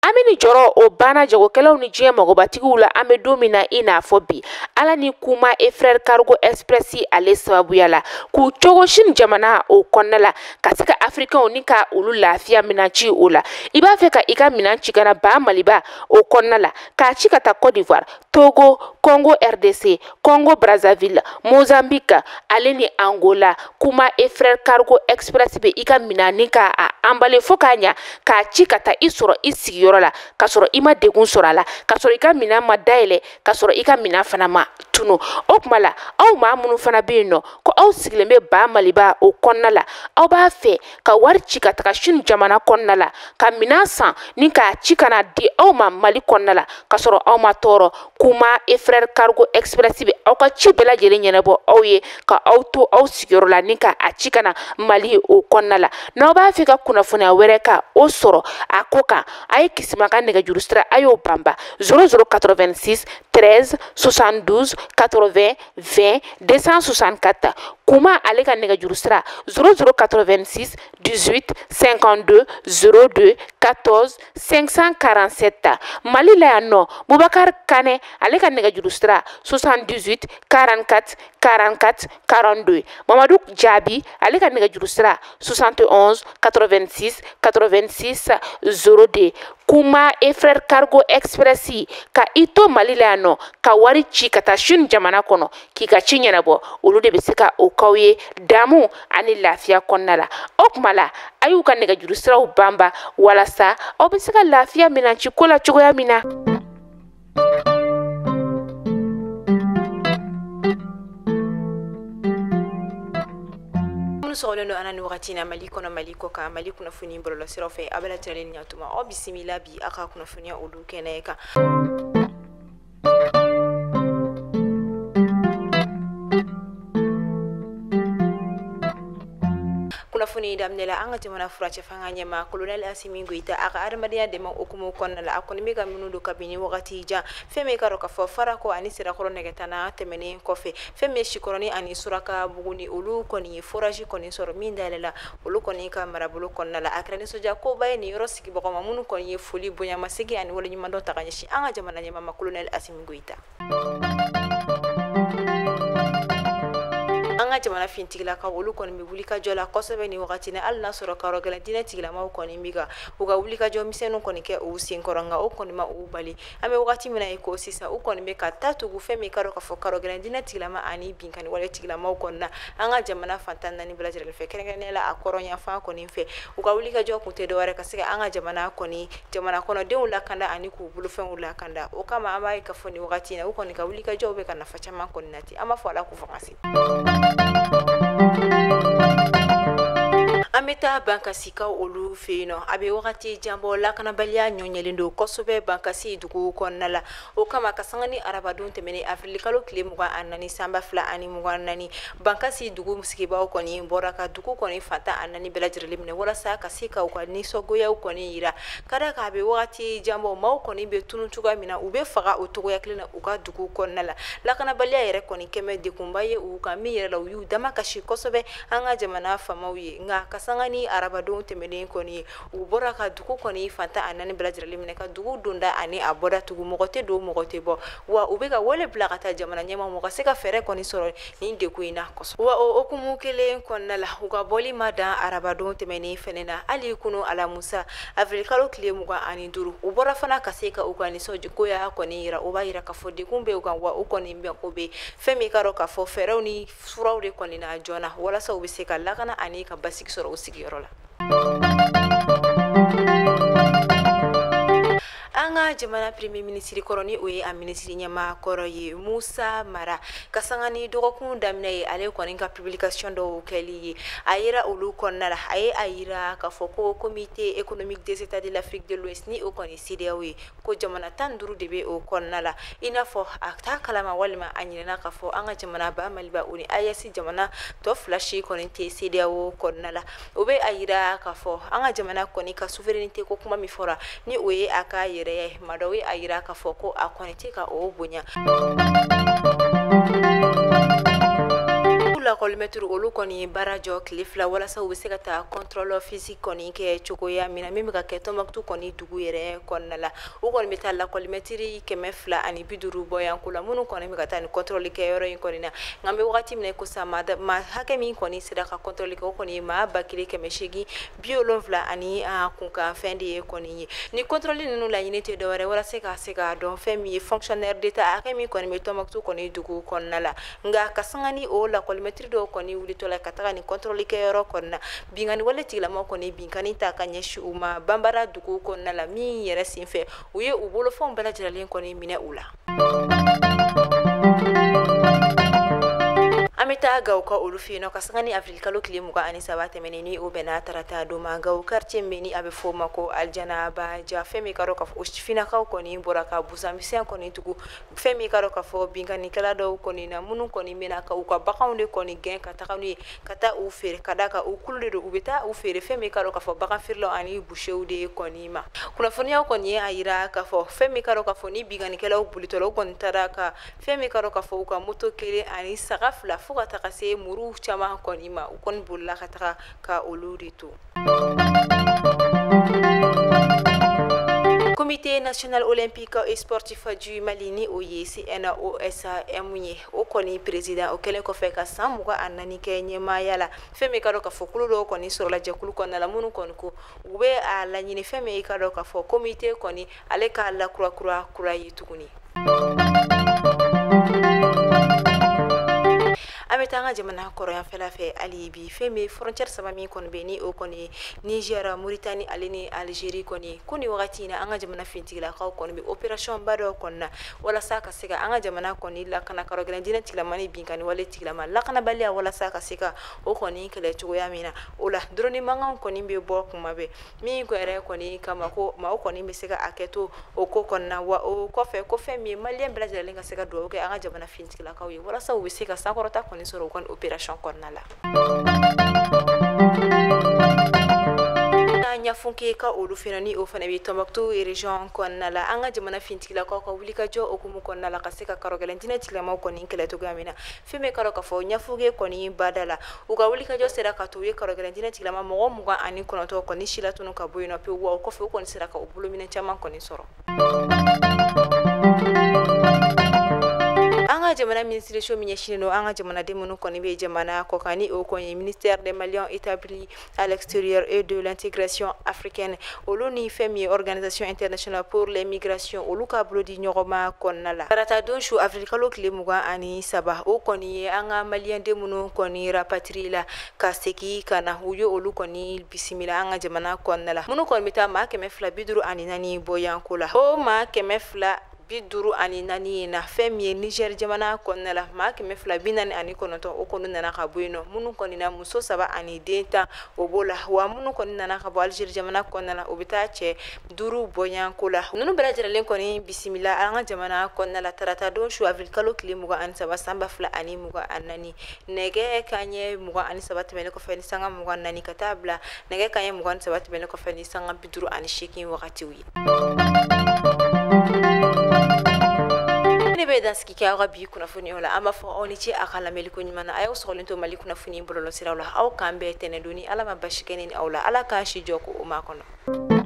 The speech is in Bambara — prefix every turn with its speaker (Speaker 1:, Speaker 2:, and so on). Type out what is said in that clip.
Speaker 1: Amini joro o bana jagokɛlaw ni diɲɛ magobatigiw la an bɛ don min na i n'a fɔ bi ala ni kuma e frère cargo express ale sababuya la k'u cogo sini jamana o kɔnɔna la ka se ka africains ni ka olu lafiya minan ci o la i b'a fɛ ka i ka minan ci kana ba maliba o kɔnɔna la k'a ci ka taa Côte d'Ivoire Togo Congo RDC Congo Brazzaville Mozambique ale ni Angola kuma e frère cargo express be i ka minan ni ka a emballé fo k'a ɲa k'a ci ka taa i sɔrɔ i sigiyɔrɔ la ka sɔrɔ i ma degun sɔrɔ a la ka sɔrɔ i ka minan ma dayɛlɛ ka sɔrɔ i ka minan fana ma tunu o kuma la aw maa minnu fana bɛ yen nɔ ko aw sigilen bɛ ba maliba o kɔnɔna la aw b'a fɛ ka wari ci ka taga sini jamana kɔnɔna la ka minan san ni k'a ci kana di aw ma mali kɔnɔna la ka sɔrɔ aw ma tɔɔrɔ kuma e frère cargo express bɛ aw ka ci bɛɛ lajɛlen ɲɛnabɔ aw ye ka aw to aw sigiyɔrɔ la ni ka a ci kana mali o kɔnɔna la n'aw b'a fɛ ka kunnafoniya wɛrɛ ka o sɔrɔ a ko kan a ye kisima ka nɛgɛjuru sira a y'o banba 0086 13 72 80 20 264 kuma ale ka nɛgɛjuru sira 0086 18 52 02 14 547 mali la yan nɔ Boubacar Kane ale ka nɛgɛjuru sira 78 44 44 42 Mamadou Jabi ale ka nɛgɛjuru sira 71 86 86 02 kuma e frère cargo express ka ito mali la yan nɔ ka wari ci ka taa sini jamana kɔnɔ k'i ka ci ɲɛnabɔ olu de bɛ se ka o k'aw ye damu ani lafiya kɔnɔna la o kuma la a y'u ka nɛgɛjuru siraw banba walasa aw bɛ se ka lafiya minan ci ko la cogoya min na.
Speaker 2: sɔgɔlen don an ni wagati na mali kɔnɔ mali kɔ kan mali kunnafoni bɔlɔlɔ siraw fɛ a bɛ lajɛlen ni ɲatuma aw bisimila bi a ka kunnafoniya olu kɛnɛ kan. kunnafoni daminɛ la an ka jamana furacɛ fanga ɲɛma colonel Asimi Goita a ka adamadenya dɛmɛ okumu kɔnɔna la a kɔni bɛ ka minnu don kabini wagati jan fɛn min ka dɔn k'a fɔ farako ani sirakɔrɔ nɛgɛtana tɛmɛnen kɔfɛ fɛn min sikɔrɔni ani suraka buguni olu kɔni ye forage kɔni sɔrɔ min dayɛlɛla olu kɔni ka marabolo kɔnɔna la a kɛra nisɔndiya koba ye nin yɔrɔ sigibagaw ma minnu kɔni ye foli bonyamasegi ani waleɲumandɔn ta ka ɲɛsin an ka jamana ɲɛma colonel Asimi Goita. an ka jamana fintigilakaw olu kɔni bɛ wulikajɔ la kosɛbɛ ni wagati na hali n'a sɔrɔ kayɔrɔ gɛlɛn diinɛ tigilamaw kɔni bɛ ka u ka wulikajɔ misɛnninw kɔni kɛ u senkɔrɔ nka o kɔni ma u bali an bɛ wagati min na ye ko sisan u kɔni bɛ ka taa tugu fɛn min ka dɔn k'a fɔ kayɔrɔ gɛlɛn diinɛ tigilama ani binkani wale tigilamaw kɔni na an ka jamana fantan naani bɛɛ lajɛlen fɛ kɛrɛnkɛrɛnnenya la a kɔrɔnyanfan kɔni fɛ u ka wulikajɔ kun tɛ dɔwɛrɛ ka se ka an ka jamana kɔnɔdenw lakanda ani k'u bolofɛnw lakanda o kama an b'a ye k'a fɔ nin wagati in na u kɔni ka wulikajɔw bɛ ka nafa caman kɔni nati an b'a fɔ ala k'u fanga se. an bɛ taa bankasikaw olu fɛ yen nɔ a bɛ wagati janbɔ lakanabaliya ɲɔɲɛlen don kosɛbɛ bankasi dugu kɔnɔna la o kama ka sanga ni arabadenw tɛmɛnen afirili kalo tile 24 sanba 2024 bankasi dugu sigibaw kɔni bɔra ka dugu kɔni fantan a naani bɛɛ lajɛlen minɛ walasa ka se ka u ka nisɔngoyaw kɔni yira ka da kan a bɛ wagati janbɔ maaw kɔni bɛ tunu cogoya min na u bɛ faga o togoya kelen na u ka dugu kɔnɔna la lakanabaliya yɛrɛ kɔni kɛmɛ dekunba ye u kan min yɛrɛ la u y'u dama kasi kosɛbɛ an ka jamana faamaw ye nka ka sanga ni arabadenw tɛmɛnen kɔni ye u bɔra ka dugu kɔni fantan a naani bɛɛ lajɛlen minɛ ka dugu donda ani a bɔda tugu mɔgɔ tɛ don mɔgɔ tɛ bɔ wa u bɛ ka wale bila ka taa jamana ɲɛma mɔgɔ se ka fɛɛrɛ kɔni sɔrɔ nin degun in na kosɛbɛ wa o okumu kelen kɔnɔna la u ka bɔli ma dan arabadenw tɛmɛnen fɛnɛ na hali kunu alamusa avril kalo tile 25 u bɔra fana ka se ka u ka nisɔngoya kɔni yira o b'a yira k'a fɔ degun bɛ u kan wa u kɔni bɛn ko bɛ fɛn min ka dɔn k'a fɔ fɛɛrɛw ni furaw de kɔni na joona walasa u bɛ se ka lakana ani ka basigi sɔrɔ u sigiyɔrɔ la. an ka jamana premier ministre kɔrɔ ni o ye a ministre ɲɛma kɔrɔ ye Musa Mara ka sanga ni dɔgɔkun daminɛ ye ale kɔni ka publication dɔw kɛli ye a yira olu kɔnɔna la a ye a yira k'a fɔ ko comité économique des états de l'Afrique de l'Ouest ni o kɔni CEDEAO ye ko jamana 15 de bɛ o kɔnɔna la i n'a fɔ a t'a kalama walima a ɲinɛna k'a fɔ an ka jamana ba Maliba o ni AES jamana tɔ 2 si kɔni tɛ CEDEAO kɔnɔna la o bɛ a yira k'a fɔ an ka jamana kɔni ka souveraineté ko kuma min fɔra ni o ye a ka yɛrɛ madaw ye a yira k'a fɔ ko a kɔni tɛ ka o bonya. la lakɔlimetri olu kɔni baara jɔ tile fila walasa u bɛ se ka taa contrôle physique kɔni kɛ cogoya min na min bɛ ka kɛ Tɔnbukutu kɔni dugu yɛrɛ kɔnɔna la u kɔni bɛ taa lakɔlimetri 250 bɔyanko la minnu kɔni bɛ ka taa ni contrôle kɛ yɔrɔ in kɔni na nka an bɛ wagati min na ko sa maa hakɛ min kɔni sera ka contrôle kɛ o kɔni ye maa 1870 ani kunkan fɛn de ye kɔni ye ni contrôle ninnu laɲini tɛ dɔwɛrɛ walasa ka se ka dɔn fɛn min ye fonctionnaire d'État hakɛ min kɔni bɛ Tɔnbukutu kɔni dugu kɔnɔna la nka ka sanga ni o lakɔlimetri dɔw kɔni wulitɔ la ka taga ni contrôle kɛ yɔrɔ kɔnɔna na binkani wale tigilamɔgɔ kɔni binkani ta ka ɲɛsin u ma banbara dugu kɔnɔna la min yɛrɛ senfɛ u ye u bolofɛnw bɛɛ lajɛlen kɔni minɛ u la. An bɛ taa Gawo ka olu fɛ yen nɔ ka sanga ni avril kalo tile 23 tɛmɛnen ni o bɛnna tarata don ma Gawo quartier min ni a bɛ fɔ o ma ko Aljana Baja fɛn min ka dɔn ka fɔ o sifinnakaw kɔni bɔra ka busanmisɛn kɔni tugu fɛn min ka dɔn ka fɔ binkanikɛla dɔw kɔni na minnu kɔni bɛna ka u ka baganw de kɔni gɛn ka taga n'u ye ka taa u feere ka d'a kan u kulu de don u bɛ taa u feere fɛn min ka dɔn ka fɔ bagan feerelaw ani bouchers de kɔni ma kunnafoniyaw kɔni ye a yira ka fɔ fɛn min ka dɔn ka fɔ ni binkanikɛlaw bolitɔla u kɔni taara ka fɛn min ka dɔn ka fɔ u ka moto kelen ani saga fila fo ka taga se muru caman kɔni ma u kɔni bolila ka taga ka olu de to. Comité national olympique et sportif du Mali ni o ye CNOSM ye o kɔni président o kɛlen kɔfɛ ka san 24 kɛ ɲɛmaaya la fɛn min ka dɔn ka fɔ kulu dɔw kɔni sɔrɔla jɛkulu kɔnɔna la minnu kɔni ko u bɛ a laɲini fɛn min ka dɔn ka fɔ comité kɔni ale ka lakura ye tuguni. An bɛ taa an ka jamana kɔrɔyanfɛla fɛ hali bi fɛn min frontière saba min kɔni bɛ ni o kɔni Niger, Mauritanie ale ni Algérie kɔni ko ni wagati in na an ka jamana fintigilakaw kɔni bɛ opération ba dɔ kɔni na walasa ka se ka an ka jamana kɔni lakana ka gɛlɛn diinɛ tigilama ni binkani wale tigilama lakanabaliya walasa ka se ka o kɔni kɛlɛ cogoya min na o la drone mankanw kɔni bɛ bɔ kuma bɛɛ min yɛrɛ kɔni kama ko maaw kɔni bɛ se ka hakɛ to o ko kɔni na wa o kɔfɛ ko fɛn min ye maliyɛn bɛɛ lajɛlen ka se ka dugawu kɛ an ka jamana fintigilakaw ye walasa u bɛ se ka sankɔrɔta kɔni sɔrɔ u kɔni opération kɔnɔna la. Ɲafunke ka olu fɛnɛ ni o fana bɛ Tɔnbukutu région kɔnɔna la an ka jamana fintigilakaw ka wulikajɔ okumu kɔnɔna la ka se ka karɔgɛlɛn diinɛ tigilamaw kɔni kɛlɛ cogoya min na fɛn bɛ karɔ ka fɔ ɲafuge kɔni bada la u ka wulikajɔ sera ka to u ye karɔgɛlɛn diinɛ tigilama mɔgɔ 29 kɔni si latunu ka bɔ yen nɔ pewu wa o kɔfɛ u kɔni sera ka u bolominɛ caman kɔni sɔrɔ. An ka jamana ministre min ɲɛsinnen don an ka jamanaden minnu kɔni bɛ jamana kɔ kan ni o kɔni ye ministère des Maliens établis à l'extérieur et de l'intégration africaine olu ni fɛn min ye organisation internationale pour les migrations olu ka bolo di ɲɔgɔnma kɔnɔna la tarata don su avril kalo tile 23 o kɔni ye an ka maliyɛnden minnu kɔni rapatrier la ka segin ka na u ye olu kɔni bisimila an ka jamana kɔnɔna la minnu kɔni bɛ taa maa 254 bɔyanko la o maa 254 na fɛn min ye Niger jamana kɔnɔna la maa 249 o kɔni nana ka bɔ yen nɔ minnu kɔni na muso 7 ani den 10 o b'o la wa minnu kɔni nana ka bɔ Algérie jamana kɔnɔna la o bɛ taa cɛ 5 bɔyanko la ninnu bɛɛ lajɛlen kɔni bisimila an ka jamana kɔnɔna la tarata don su avril kalo tile 23 san 2024 nɛgɛ kanɲɛ 23 tɛmɛnen kɔfɛ ni sanga 24 ka taa bila nɛgɛ kanɲɛ 23 tɛmɛnen kɔfɛ ni sanga 58 wagatiw ye. Ne bɛ dansigi kɛ aw ka bi kunnafoniyaw la an b'a fɔ aw ni ce a ka lamɛliko ɲuman na a y'aw sɔgɔlen to Mali kunnafoni bɔlɔlɔsiraw la aw k'an bɛɛ tɛnɛ don ni Ala ma basi kɛ ni aw la Ala k'a si jɔ ko o ma kɔnɔ.